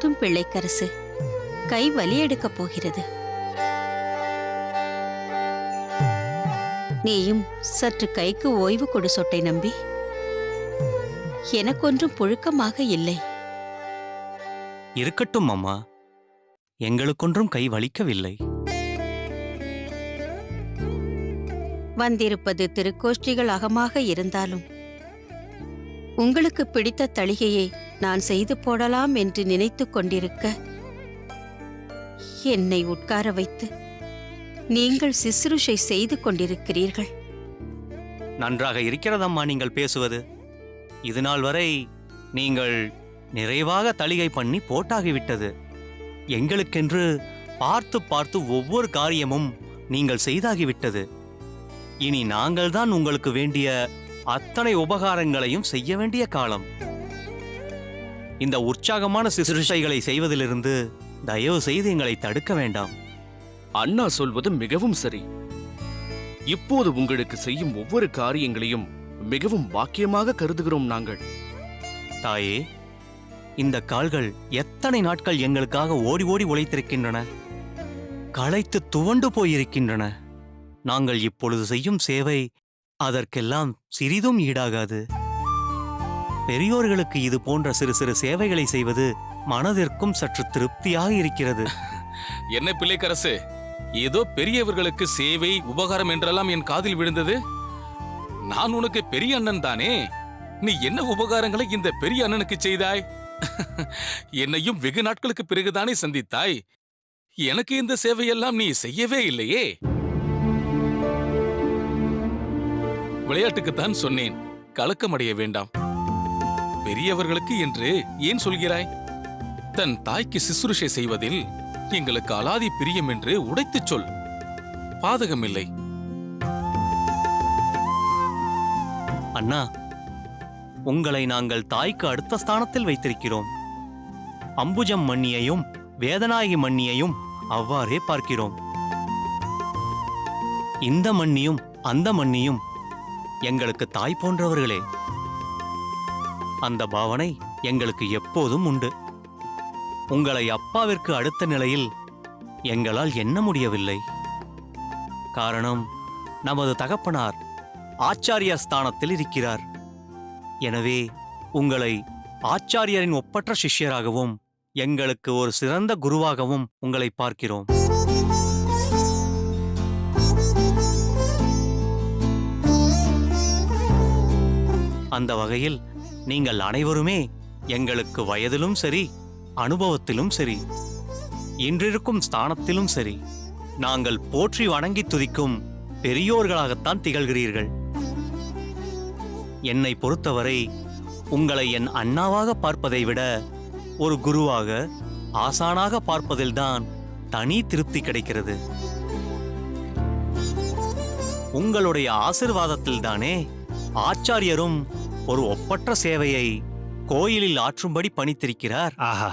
போதும் பிள்ளைக்கரசு, கை வலி எடுக்கப் போகிறது. நீயும் சற்று கைக்கு ஓய்வு கொடு சொட்டை நம்பி. எனக்கொன்றும் புழுக்கமாக இல்லை. இருக்கட்டும் அம்மா, எங்களுக்கொன்றும் கை வலிக்கவில்லை. வந்திருப்பது திருக்கோஷ்டிகள் அகமாக இருந்தாலும் உங்களுக்கு பிடித்த தளிகையை நான் செய்து போடலாம் என்று நினைத்துக் கொண்டிருக்க, என்னை உட்கார வைத்து நீங்கள் சிசுருஷை செய்து கொண்டிருக்கிறீர்கள். நன்றாக இருக்கிறதம்மா நீங்கள் பேசுவது. இதுநாள் வரை நீங்கள் நிறைவாக தளிகை பண்ணி போட்டாகிவிட்டது. எங்களுக்கென்று பார்த்து பார்த்து ஒவ்வொரு காரியமும் நீங்கள் செய்தாகிவிட்டது. இனி நாங்கள்தான் உங்களுக்கு வேண்டிய அத்தனை உபகாரங்களையும் செய்ய வேண்டிய காலம். இந்த உற்சாகமான சிசுருஷைகளை செய்வதிலிருந்து தயவு செய்து எங்களை தடுக்க வேண்டாம். அண்ணா சொல்வது மிகவும் சரி. இப்போது உங்களுக்கு செய்யும் ஒவ்வொரு காரியங்களையும் மிகவும் பாக்கியமாக கருதுகிறோம் நாங்கள். தாயே, இந்த கால்கள் எத்தனை நாட்கள் எங்களுக்காக ஓடி ஓடி உழைத்திருக்கின்றன. களைத்து துவண்டு போயிருக்கின்றன. நாங்கள் இப்பொழுது செய்யும் சேவை அதற்கெல்லாம் சிறிதும் ஈடாகாது. பெரியோர்களுக்கு இது போன்ற சிறு சிறு சேவைகளை செய்வது மனதிற்கும் சற்று திருப்தியாக இருக்கிறது. என்ன பிள்ளைக்கரசு, ஏதோ பெரியவர்களுக்கு சேவை உபகாரம் என்றெல்லாம் என் காதில் விழுந்தது. நான் உனக்கு பெரிய அண்ணன் தானே. நீ என்ன உபகாரங்களை இந்த பெரிய அண்ணனுக்கு செய்தாய்? என்னையும் வெகு நாட்களுக்கு பிறகுதானே சந்தித்தாய். எனக்கு இந்த சேவையெல்லாம் நீ செய்யவே இல்லையே. விளையாட்டுக்குத்தான் சொன்னேன், கலக்கமடைய வேண்டாம். பெரியவர்களுக்கு என்று ஏன் சொல்கிறாய்? தன் தாய்க்கு சிசுருஷை செய்வதில் எங்களுக்கு அலாதி பிரியம் என்று உடைத்துச் சொல். பாதகமில்லை. அண்ணா, உங்களை நாங்கள் தாய்க்கு அடுத்த ஸ்தானத்தில் வைத்திருக்கிறோம். அம்புஜம் மண்ணியையும் வேதநாயகி மண்ணியையும் அவ்வாறே பார்க்கிறோம். இந்த மண்ணியும் அந்த மண்ணியும் எங்களுக்கு தாய் போன்றவர்களே. அந்த பாவனை எங்களுக்கு எப்போதும் உண்டு. உங்களை அப்பாவிற்கு அடுத்த நிலையில் எங்களால் எண்ண முடியவில்லை. காரணம், நமது தகப்பனார் ஆச்சாரியர் ஸ்தானத்தில் இருக்கிறார். எனவே உங்களை ஆச்சாரியரின் ஒப்பற்ற சிஷ்யராகவும் எங்களுக்கு ஒரு சிறந்த குருவாகவும் உங்களை பார்க்கிறோம். அந்த வகையில் நீங்கள் அனைவருமே எங்களுக்கு வயதிலும் சரி, அனுபவத்திலும் சரி, இன்றிருக்கும் ஸ்தானத்திலும் சரி, நாங்கள் போற்றி வணங்கி துதிக்கும் பெரியோர்களாகத்தான் திகழ்கிறீர்கள். என்னை பொறுத்தவரை உங்களை என் அண்ணாவாக பார்ப்பதை விட ஒரு குருவாக, ஆசானாக பார்ப்பதில்தான் தனி திருப்தி கிடைக்கிறது. உங்களுடைய ஆசிர்வாதத்தில்தானே ஆச்சாரியரும் ஒரு ஒப்பற்ற சேவையை கோயிலில் ஆற்றும்படி பணித்திருக்கிறார். ஆஹா,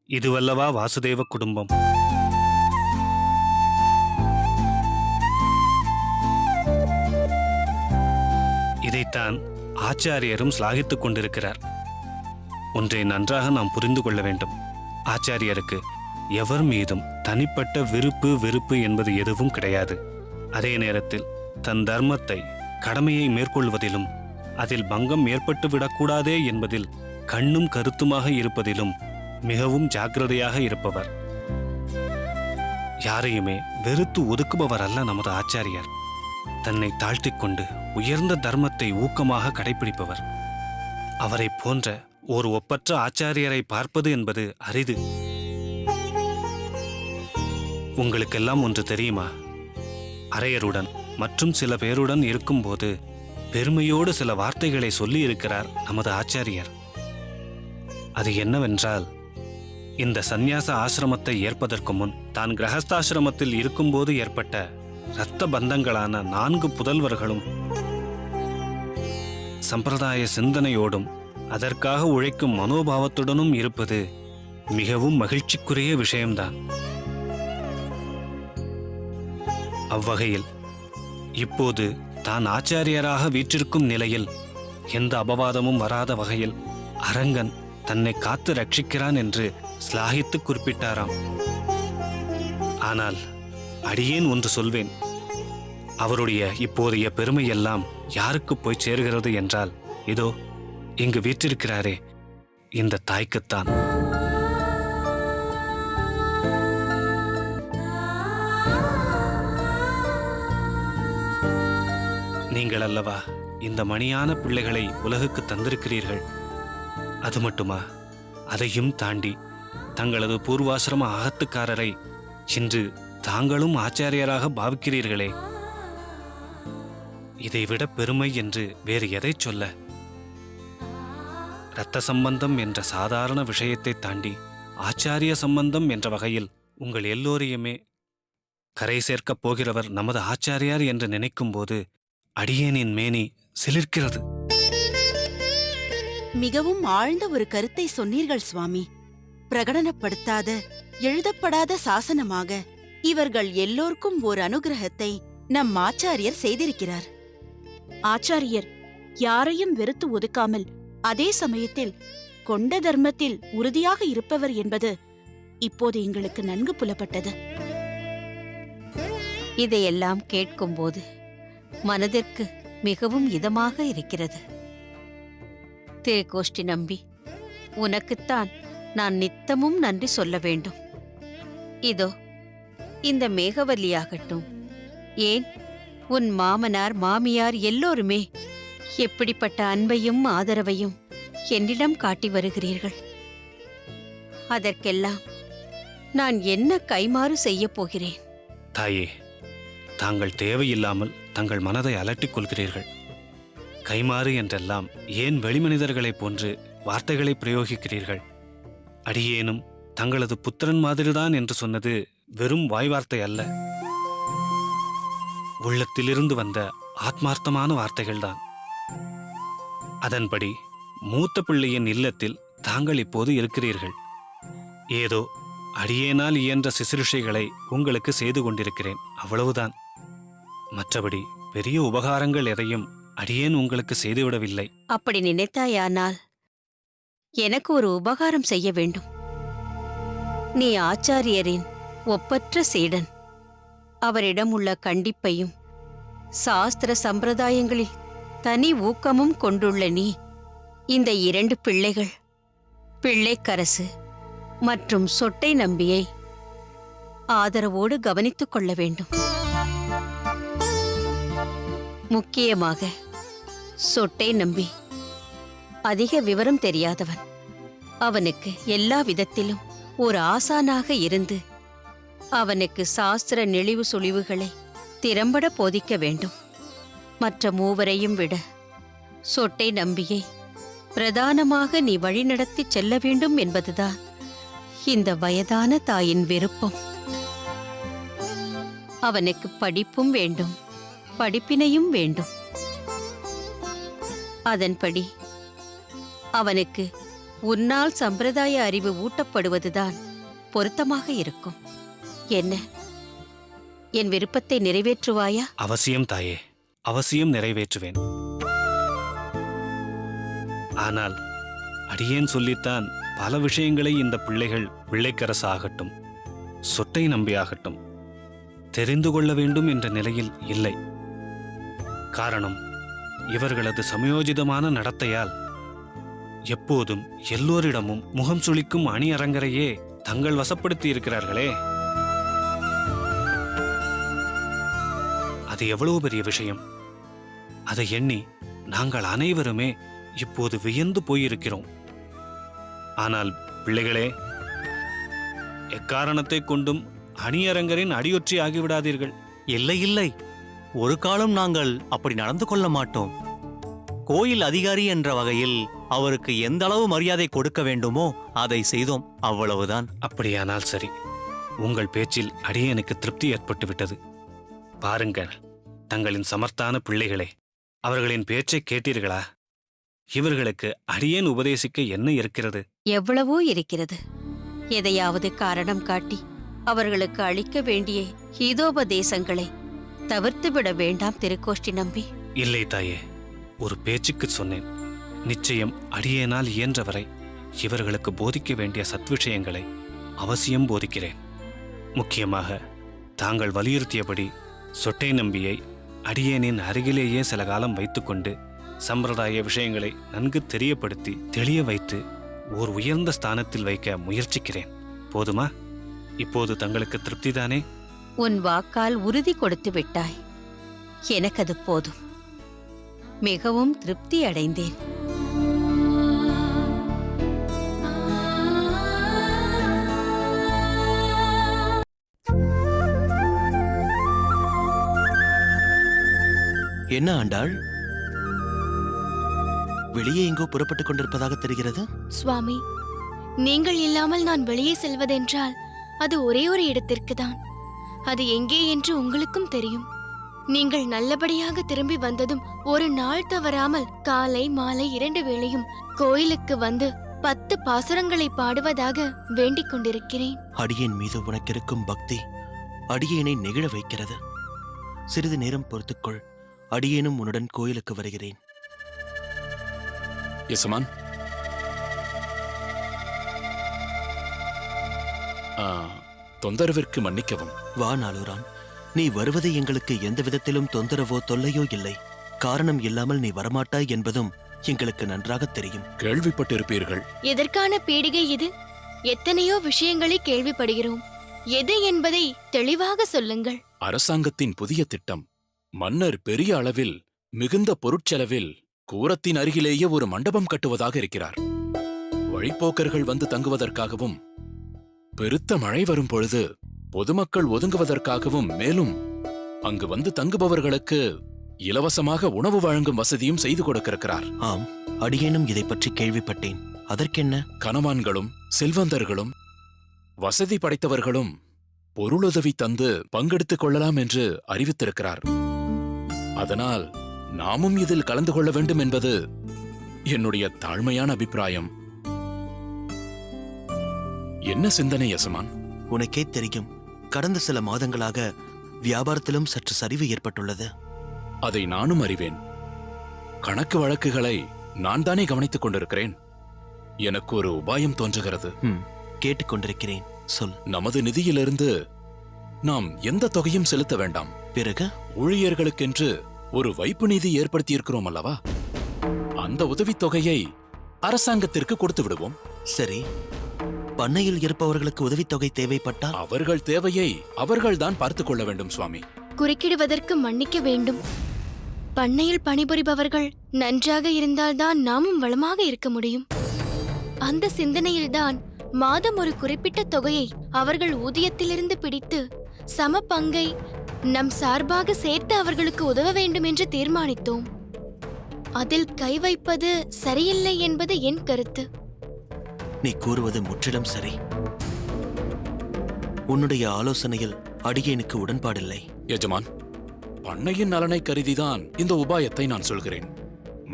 இதுவல்லவா வாசுதேவ குடும்பம். இதைத்தான் ஆச்சாரியரும் சிலாகித்துக் கொண்டிருக்கிறார். ஒன்றை நன்றாக நாம் புரிந்து கொள்ள வேண்டும். ஆச்சாரியருக்கு எவர் மீதும் தனிப்பட்ட விருப்பு வெறுப்பு என்பது எதுவும் கிடையாது. அதே நேரத்தில் தன் தர்மத்தை, கடமையை மேற்கொள்வதிலும் அதில் பங்கம் ஏற்பட்டு விடக்கூடாதே என்பதில் கண்ணும் கருத்துமாக இருப்பதிலும் மிகவும் ஜாக்கிரதையாக இருப்பவர். யாரையுமே வெறுத்து ஒதுக்குபவர் அல்ல நமது ஆச்சாரியர். தன்னை தாழ்த்திக் கொண்டு உயர்ந்த தர்மத்தை ஊக்கமாக கடைபிடிப்பவர். அவரை போன்ற ஒரு ஒப்பற்ற ஆச்சாரியரை பார்ப்பது என்பது அரிது. உங்களுக்கெல்லாம் ஒன்று தெரியுமா? அரையருடன் மற்றும் சில பேருடன் இருக்கும்போது பெருமையோடு சில வார்த்தைகளை சொல்லி இருக்கிறார் நமது ஆச்சாரியர். அது என்னவென்றால், இந்த சந்நியாச ஆசிரமத்தை ஏற்பதற்கு முன் தான் கிரகஸ்தாசிரமத்தில் இருக்கும்போது ஏற்பட்ட இரத்த பந்தங்களான 4 புதல்வர்களும் சம்பிரதாய சிந்தனையோடும் அதற்காக உழைக்கும் மனோபாவத்துடனும் இருப்பது மிகவும் மகிழ்ச்சிக்குரிய விஷயம்தான். அவ்வகையில் இப்போது தான் ஆச்சாரியராக வீற்றிருக்கும் நிலையில் எந்த அபவாதமும் வராத வகையில் அரங்கன் தன்னை காத்து ரட்சிக்கிறான் என்று சிலாகித்து குறிப்பிட்டாராம். ஆனால் அடியேன் ஒன்று சொல்வேன். அவருடைய இப்போதைய பெருமையெல்லாம் யாருக்கு போய் சேர்கிறது என்றால், இதோ இங்கு வீற்றிருக்கிறாரே இந்த தாய்க்குத்தான். நீங்கள் அல்லவா இந்த மணியான பிள்ளைகளை உலகுக்கு தந்திருக்கிறீர்கள். அது மட்டுமா, அதையும் தாண்டி தங்களது பூர்வாசிரம ஆகத்துக்காரரை இன்று தாங்களும் ஆச்சாரியராக பாவிக்கிறீர்களே. இதைவிட பெருமை என்று வேறு எதை சொல்ல? இரத்த சம்பந்தம் என்ற சாதாரண விஷயத்தை தாண்டி ஆச்சாரிய சம்பந்தம் என்ற வகையில் உங்கள் எல்லோரையுமே கரை சேர்க்கப் போகிறவர் நமது ஆச்சாரியார் என்று நினைக்கும் போது அடியேனின் மேனி சிலிர்க்கிறது. மிகவும் ஆழ்ந்த ஒரு கருத்தை சொன்னீர்கள் சுவாமி. பிரகடனப்படுத்தாத, எழுதப்படாத சாசனமாக இவர்கள் எல்லோருக்கும் ஓர் அனுகிரகத்தை நம் ஆச்சாரியர் செய்திருக்கிறார். ஆச்சாரியர் யாரையும் வெறுத்து ஒதுக்காமல் அதே சமயத்தில் கொண்ட தர்மத்தில் உறுதியாக இருப்பவர் என்பது இப்போது எங்களுக்கு நன்கு புலப்பட்டது. இதையெல்லாம் கேட்கும்போது மனதிற்கு மிகவும் இதமாக இருக்கிறது. திருக்கோஷ்டி நம்பி, உனக்குத்தான் நான் நித்தமும் நன்றி சொல்ல வேண்டும். இதோ இந்த மேகவல்லியாகட்டும், ஏன் உன் மாமனார் மாமியார் எல்லோருமே எப்படிப்பட்ட அன்பையும் ஆதரவையும் என்னிடம் காட்டி வருகிறீர்கள். அதற்கெல்லாம் நான் என்ன கைமாறு செய்யப் போகிறேன்? தாயே, தாங்கள் தேவையில்லாமல் தங்கள் மனதை அலட்டிக் கொள்கிறீர்கள். கைமாறு என்றெல்லாம் ஏன் வெளிமனிதர்களைப் போன்று வார்த்தைகளை பிரயோகிக்கிறீர்கள்? அடியேனும் தங்களது புத்திரன் மாதிரிதான் என்று சொன்னது வெறும் வாய் வார்த்தை அல்ல, உள்ளத்திலிருந்து வந்த ஆத்மார்த்தமான வார்த்தைகள்தான். அதன்படி மூத்த பிள்ளையின் இல்லத்தில் தாங்கள் இப்போது இருக்கிறீர்கள். ஏதோ அடியேனால் இயன்ற சிசுருஷைகளை உங்களுக்கு செய்து கொண்டிருக்கிறேன், அவ்வளவுதான். மற்றபடி பெரிய உபகாரங்கள் எதையும் அடியேன் உங்களுக்கு செய்துவிடவில்லை. அப்படி நினைத்தாயானால் எனக்கு ஒரு உபகாரம் செய்ய வேண்டும். நீ ஆச்சாரியரின் ஒப்பற்ற சீடன். அவரிடம் உள்ள கண்டிப்பையும் சாஸ்திர சம்பிரதாயங்களில் தனி ஊக்கமும் கொண்டுள்ள நீ இந்த 2 பிள்ளைகள், பிள்ளைக்கரசு மற்றும் சொட்டை நம்பியை ஆதரவோடு கவனித்துக் கொள்ள வேண்டும். முக்கியமாக சொட்டை நம்பி அதிக விவரம் தெரியாதவன். அவனுக்கு எல்லா விதத்திலும் ஒரு ஆசானாக இருந்து அவனுக்கு சாஸ்திர நெளிவு சுழிவுகளை திறம்பட போதிக்க வேண்டும். மற்ற மூவரையும் விட சொட்டை நம்பியை பிரதானமாக நீ வழிநடத்திச் செல்ல வேண்டும் என்பதுதான் இந்த வயதான தாயின் விருப்பம். அவனுக்கு படிப்பும் வேண்டும், படிப்பினையும் வேண்டும். அதன்படி அவனுக்கு உன்னால் சம்பிரதாய அறிவு ஊட்டப்படுவதுதான் பொருத்தமாக இருக்கும். என்ன, என் விருப்பத்தை நிறைவேற்றுவாயா? அவசியம் தாயே, அவசியம் நிறைவேற்றுவேன். ஆனால் அடியேன் சொல்லித்தான் பல விஷயங்களை இந்த பிள்ளைகள், பிள்ளைக்கரசு ஆகட்டும் சொட்டை நம்பியாகட்டும், தெரிந்து கொள்ள வேண்டும் என்ற நிலையில் இல்லை. காரணம், இவர்களது சமயோஜிதமான நடத்தையால் எப்போதும் எல்லோரிடமும் முகம் சுளிக்கும் அணியரங்கரையே தங்கள் வசப்படுத்தி இருக்கிறார்களே. அது எவ்வளவு பெரிய விஷயம்! அதை எண்ணி நாங்கள் அனைவருமே இப்போது வியந்து போயிருக்கிறோம். ஆனால் பிள்ளைகளே, எக்காரணத்தை கொண்டும் அணியரங்கரின் அடியொற்றி ஆகிவிடாதீர்கள். இல்லை இல்லை, ஒரு காலம் நாங்கள் அப்படி நடந்து கொள்ள மாட்டோம். கோயில் அதிகாரி என்ற வகையில் அவருக்கு எந்த அளவு மரியாதை கொடுக்க வேண்டுமோ அதை செய்தோம், அவ்வளவுதான். அப்படியானால் சரி, உங்கள் பேச்சில் அடியேனுக்கு திருப்தி ஏற்பட்டு விட்டது. பாருங்கள், தங்களின் சமர்த்தான பிள்ளைகளே, அவர்களின் பேச்சை கேட்டீர்களா? இவர்களுக்கு அடியேன் உபதேசிக்க என்ன இருக்கிறது? எவ்வளவோ இருக்கிறது. எதையாவது காரணம் காட்டி அவர்களுக்கு அளிக்க வேண்டிய ஹீதோபதேசங்களை தவிர்த்துவிட வேண்டாம் திருக்கோஷ்டி நம்பி. இல்லை தாயே, ஒரு பேச்சுக்கு சொன்னேன். நிச்சயம் அடியேனால் இயன்றவரை இவர்களுக்கு போதிக்க வேண்டிய சத்விஷயங்களை அவசியம் போதிக்கிறேன். முக்கியமாக தாங்கள் வலியுறுத்தியபடி சொட்டை நம்பியை அடியேனின் அருகிலேயே சில காலம் வைத்துக்கொண்டு சம்பிரதாய விஷயங்களை நன்கு தெரியப்படுத்தி தெளிய வைத்து ஓர் உயர்ந்த ஸ்தானத்தில் வைக்க முயற்சிக்கிறேன். போதுமா? இப்போது தங்களுக்கு திருப்திதானே? உன் வாக்கால் உறுதி கொடுத்து விட்டாய். எனக்கது போதும். மிகவும் திருப்தி அடைந்தேன். என்ன ஆண்டாள், வெளியே எங்கோ புறப்பட்டுக் கொண்டிருப்பதாக தெரிகிறது? சுவாமி, நீங்கள் இல்லாமல் நான் வெளியே செல்வதென்றால் அது ஒரே ஒரு இடத்திற்கு தான். அது எங்கே என்று உங்களுக்கும் தெரியும். நீங்கள் நல்லபடியாக திரும்பி வந்ததும் ஒரு நாள் தவறாமல் காலை மாலை 2 வேளையும் கோயிலுக்கு வந்து 10 பாசுரங்களை பாடுவதாக வேண்டிக் கொண்டிருக்கிறேன். அடியேன் மீது உனக்கிருக்கும் பக்தி அடியேனை நெகிழ வைக்கிறது. சிறிது நேரம் பொறுத்துக்கொள். அடியேனும் உன்னுடன் கோயிலுக்கு வருகிறேன். யசமான், தொந்தரவிற்கு மன்னிக்கவும். வா நாளூரான், நீ வருவது எங்களுக்கு எந்த விதத்திலும் தொந்தரவோ தொல்லையோ இல்லை. காரணம் இல்லாமல் நீ வரமாட்டாய் என்பதும் எங்களுக்கு நன்றாக தெரியும். கேள்விப்பட்டிருப்பீர்கள். எதற்கான பீடிகை இது? எத்தனையோ விஷயங்களை கேள்விப்படுகிறோம். எது என்பதை தெளிவாக சொல்லுங்கள். அரசாங்கத்தின் புதிய திட்டம். மன்னர் பெரிய அளவில் மிகுந்த பொருட்செலவில் கூரத்தின் அருகிலேயே ஒரு மண்டபம் கட்டுவதாக இருக்கிறார். வழிப்போக்கர்கள் வந்து தங்குவதற்காகவும், பெருத்த மழை வரும் பொழுது பொதுமக்கள் ஒதுங்குவதற்காகவும், மேலும் அங்கு வந்து தங்குபவர்களுக்கு இலவசமாக உணவு வழங்கும் வசதியும் செய்து கொடுக்கிறார். ஆம், அடியேனும் இதை பற்றி கேள்விப்பட்டேன். அதற்கென்ன? கணவான்களும் செல்வந்தர்களும் வசதி படைத்தவர்களும் பொருளுதவி தந்து பங்கெடுத்துக் கொள்ளலாம் என்று அறிவித்திருக்கிறார். அதனால் நாமும் இதில் கலந்து கொள்ள வேண்டும் என்பது என்னுடைய தாழ்மையான அபிப்பிராயம். என்ன சிந்தனை யசமான்? உனக்கே தெரியும், கடந்த சில மாதங்களாக வியாபாரத்திலும் சற்று சரிவு ஏற்பட்டுள்ளது. அதை நானும் அறிவேன். கணக்கு வழக்குகளை நான் தானே கவனித்துக் கொண்டிருக்கிறேன். எனக்கு ஒரு உபாயம் தோன்றுகிறது. கேட்டுக்கொண்டிருக்கிறேன், சொல். நமது நிதியிலிருந்து நாம் எந்த தொகையும் செலுத்த வேண்டாம். பிறகு ஊழியர்களுக்கென்று ஒரு வைப்பு நிதி ஏற்படுத்தியிருக்கிறோம் அல்லவா? அந்த உதவித்தொகையை அரசாங்கத்திற்கு கொடுத்து விடுவோம். சரி, பண்ணையில் இருப்பவர்களுக்கு உதவித்தொகை தேவைப்பட்டால்? அவர்கள் தேவையை அவர்கள்தான் பார்த்துக் கொள்ள வேண்டும் சுவாமி. குறுக்கிடுவதற்கு மன்னிக்க வேண்டும். பண்ணையில் பணிபுரிபவர்கள் நன்றாக இருந்தால்தான் நாமும் வளமாக இருக்க முடியும். அந்த சிந்தனையில்தான் மாதம் ஒரு குறிப்பிட்ட தொகையை அவர்கள் ஊதியத்திலிருந்து பிடித்து சம பங்கை நம் சார்பாக சேர்த்து அவர்களுக்கு உதவ வேண்டும் என்று தீர்மானித்தோம். அதில் கை வைப்பது சரியில்லை என்பது என் கருத்து. நீ கூறுவது முற்றிலும் சரி. உன்னுடைய ஆலோசனையில் அடியேனுக்கு உடன்பாடில்லை. எஜமான், பண்ணையின் நலனை கருதிதான் இந்த உபாயத்தை நான் சொல்கிறேன்.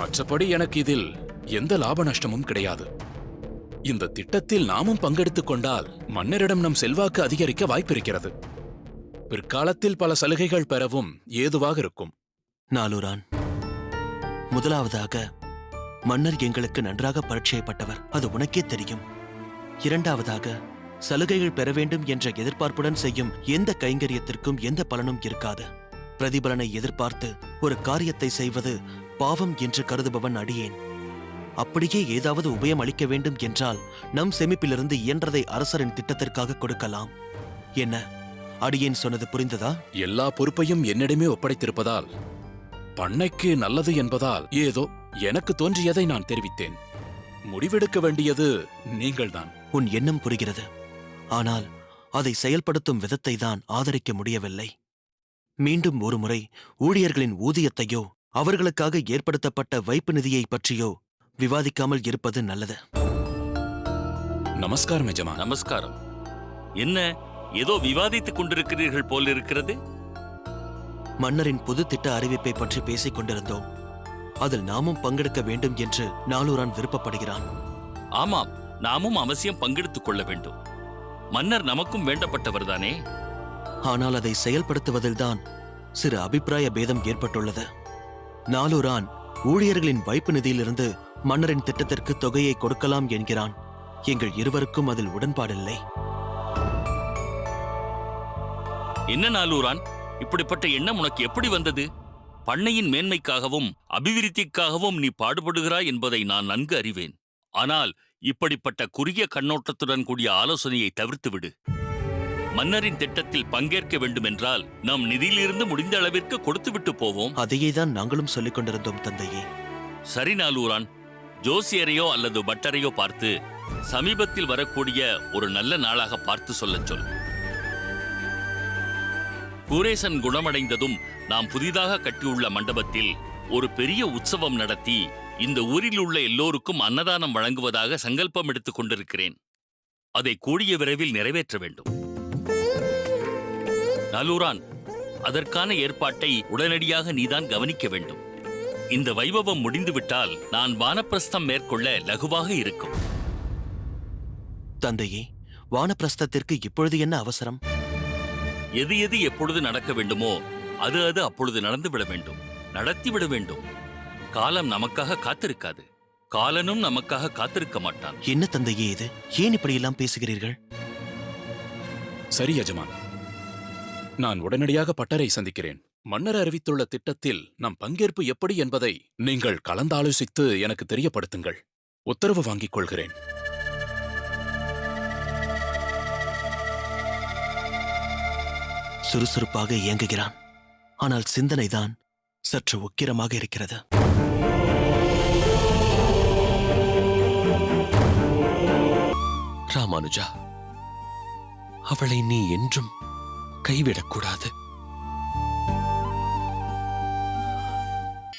மற்றபடி எனக்கு இதில் எந்த லாப நஷ்டமும் கிடையாது. இந்த திட்டத்தில் நாமும் பங்கெடுத்துக் கொண்டால் மன்னரிடம் நம் செல்வாக்கு அதிகரிக்க வாய்ப்பிருக்கிறது. பிற்காலத்தில் பல சலுகைகள் பெறவும் ஏதுவாக இருக்கும். நாளூரான், முதலாவதாக மன்னர் எங்களுக்கு நன்றாக பரிச்சயப்பட்டவர், அது உனக்கே தெரியும். இரண்டாவதாக, சலுகைகள் பெற வேண்டும் என்ற எதிர்பார்ப்புடன் செய்யும் எந்த கைங்கரியத்திற்கும் எந்த பலனும் இருக்காது. பிரதிபலனை எதிர்பார்த்து ஒரு காரியத்தை செய்வது பாவம் என்று கருதுபவன் அடியேன். அப்படியே ஏதாவது உபயம் அளிக்க வேண்டும் என்றால் நம் செமிப்பிலிருந்து இயன்றதை அரசரின் திட்டத்திற்காக கொடுக்கலாம். என்ன, அடியேன் சொன்னது புரிந்ததா? எல்லா பொறுப்பையும் என்னிடமே ஒப்படைத்திருப்பதால், பண்ணைக்கு நல்லது என்பதால் ஏதோ எனக்கு தோன்றியதை நான் தெரிவித்தேன். முடிவெடுக்க வேண்டியது நீங்கள்தான். உன் எண்ணம் புரிகிறது. ஆனால் அதை செயல்படுத்தும் விதத்தை தான் ஆதரிக்க முடியவில்லை. மீண்டும் ஒருமுறை ஊழியர்களின் ஊதியத்தையோ அவர்களுக்காக ஏற்படுத்தப்பட்ட வைப்பு நிதியை பற்றியோ விவாதிக்காமல் இருப்பது நல்லது. நமஸ்காரம் எஜமா. நமஸ்காரம். என்ன, ஏதோ விவாதித்துக் கொண்டிருக்கிறீர்கள் போலிருக்கிறது? மன்னரின் புது திட்ட அறிவிப்பை பற்றி பேசிக் கொண்டிருந்தோம். அதில் நாமும் பங்கெடுக்க வேண்டும் என்று நாளூரான் விருப்பப்படுகிறான். ஆமாம், நாமும் அவசியம் பங்கெடுத்துக் கொள்ள வேண்டும். மன்னர் நமக்கும் வேண்டப்பட்டவர்தானே. ஆனால் அதை செயல்படுத்துவதில்தான் சிறு அபிப்பிராய பேதம் ஏற்பட்டுள்ளது. நாளூரான் ஊழியர்களின் வைப்பு நிதியிலிருந்து மன்னரின் திட்டத்திற்கு தொகையை கொடுக்கலாம் என்கிறான். எங்கள் இருவருக்கும் அதில் உடன்பாடில்லை. என்ன நாலூரான், இப்படிப்பட்ட எண்ணம் உனக்கு எப்படி வந்தது? பண்ணையின் மேன்மைக்காகவும் அபிவிருத்திக்காகவும் நீ பாடுபடுகிறாய் என்பதை நான் நன்கு அறிவேன். ஆனால் இப்படிப்பட்ட குறுகிய கண்ணோட்டத்துடன் கூடிய ஆலோசனையை தவிர்த்துவிடு. மன்னரின் திட்டத்தில் பங்கேற்க வேண்டுமென்றால் நம் நிதியிலிருந்து முடிந்த அளவிற்கு கொடுத்துவிட்டு போவோம். அதையே தான் நாங்களும் சொல்லிக் கொண்டிருந்தோம் தந்தையே. சரி நாலூரான், ஜோசியரையோ அல்லது பட்டரையோ பார்த்து சமீபத்தில் வரக்கூடிய ஒரு நல்ல நாளாக பார்த்து சொல்லச் சொல். கூரேசன் குணமடைந்ததும் நாம் புதிதாக கட்டியுள்ள மண்டபத்தில் ஒரு பெரிய உற்சவம் நடத்தி இந்த ஊரில் உள்ள எல்லோருக்கும் அன்னதானம் வழங்குவதாக சங்கல்பம் எடுத்துக் கொண்டிருக்கிறேன். அதை கூடிய விரைவில் நிறைவேற்ற வேண்டும். நாலூரான், அதற்கான ஏற்பாட்டை உடனடியாக நீதான் கவனிக்க வேண்டும். இந்த வைபவம் முடிந்துவிட்டால் நான் வானப்பிரஸ்தம் மேற்கொள்ள லகுவாக இருக்கும். தந்தையே, வானப்பிரஸ்தத்திற்கு இப்பொழுது என்ன அவசரம்? எது எது எப்பொழுது நடக்க வேண்டுமோ அது அது அப்பொழுது நடந்துவிட வேண்டும், நடத்திவிட வேண்டும். காலம் நமக்காக காத்திருக்காது, காலனும் நமக்காக காத்திருக்க மாட்டான். என்ன தந்தையே இது? ஏன் இப்படியெல்லாம் பேசுகிறீர்கள்? சரி எஜமான், நான் உடனடியாக பட்டரை சந்திக்கிறேன். மன்னர் அறிவித்துள்ள திட்டத்தில் நம் பங்கேற்பு எப்படி என்பதை நீங்கள் கலந்தாலோசித்து எனக்கு தெரியப்படுத்துங்கள். உத்தரவு வாங்கிக் கொள்கிறேன். சுறுசுறுப்பாக இயங்குகிறான், ஆனால் சிந்தனைதான் சற்று உக்கிரமாக இருக்கிறது. ராமானுஜா, அவளை நீ என்றும் கைவிடக்கூடாது.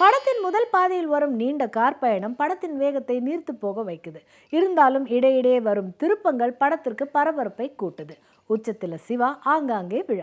படத்தின் முதல் பாதையில் வரும் நீண்ட கார் பயணம் படத்தின் வேகத்தை நீர்த்து போக வைக்குது. இருந்தாலும் இடையிடையே வரும் திருப்பங்கள் படத்திற்கு பரபரப்பை கூட்டுது. உச்சத்தில் சிவா, ஆங்காங்கே விழா.